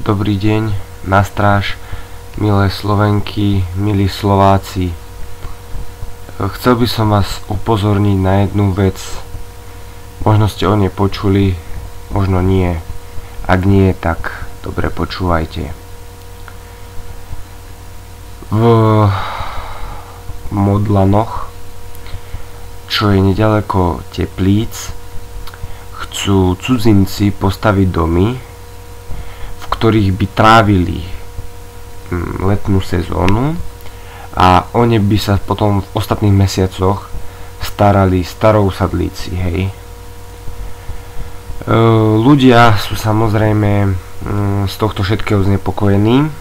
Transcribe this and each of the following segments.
Dobrý deň, na stráž, milé Slovenky, milí Slováci. Chcel by som vás upozorniť na jednu vec. Možno ste o nej počuli, možno nie. Ak nie, tak dobre počúvajte. V Modlanoch, čo je nedaleko Teplíc, chcú cudzinci postaviť domy, v ktorých by trávili letnú sezónu a oni by sa potom v ostatných mesiacoch starali starousadlíci, hej. Ľudia sú samozrejme z tohto všetkého znepokojení.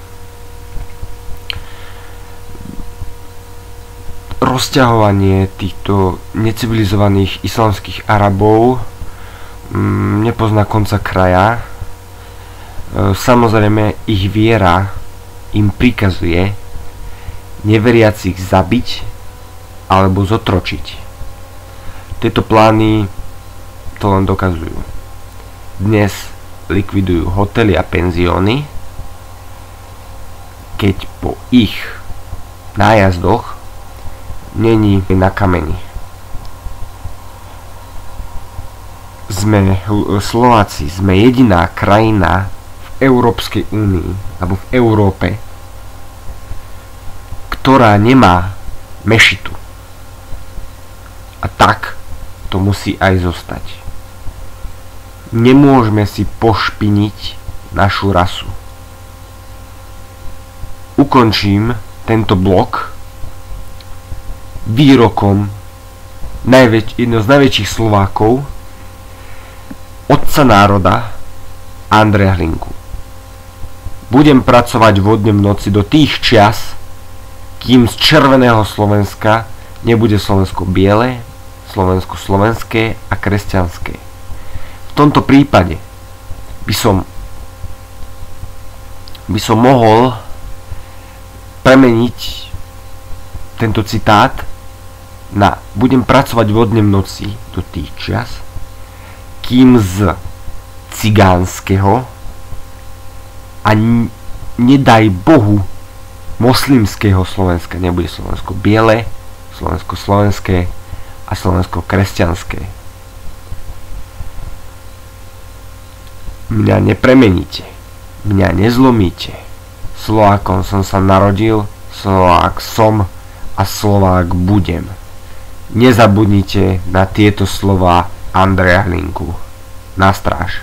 Rozťahovanie týchto necivilizovaných islamských Arabov nepozná konca kraja. Samozrejme ich viera im prikazuje neveriacich zabiť alebo zotročiť. Tieto plány to len dokazujú. Dnes likvidujú hotely a penzióny, keď po ich nájazdoch není na kameni. Slováci sme jediná krajina v Európskej únii alebo v Európe, ktorá nemá mešitu. A tak to musí aj zostať. Nemôžeme si pošpiniť našu rasu. Ukončím tento blok výrokom jedno z najväčších Slovákov, otca národa Andreja Hlinku. Budem pracovať vodne v noci do tých čias, kým z červeného Slovenska nebude Slovensko biele, Slovensko slovenské a kresťanské. V tomto prípade by som mohol premeniť tento citát na budem pracovať vodne v noci do tých čias, kým z cigánskeho a nedaj Bohu moslimského Slovenska nebude Slovensko biele, Slovensko slovenské a Slovensko kresťanské. Mňa nepremeníte, mňa nezlomíte. Slovákom som sa narodil, Slovák som a Slovák budem. Nezabudnite na tieto slová Andreja Hlinku. Na stráž.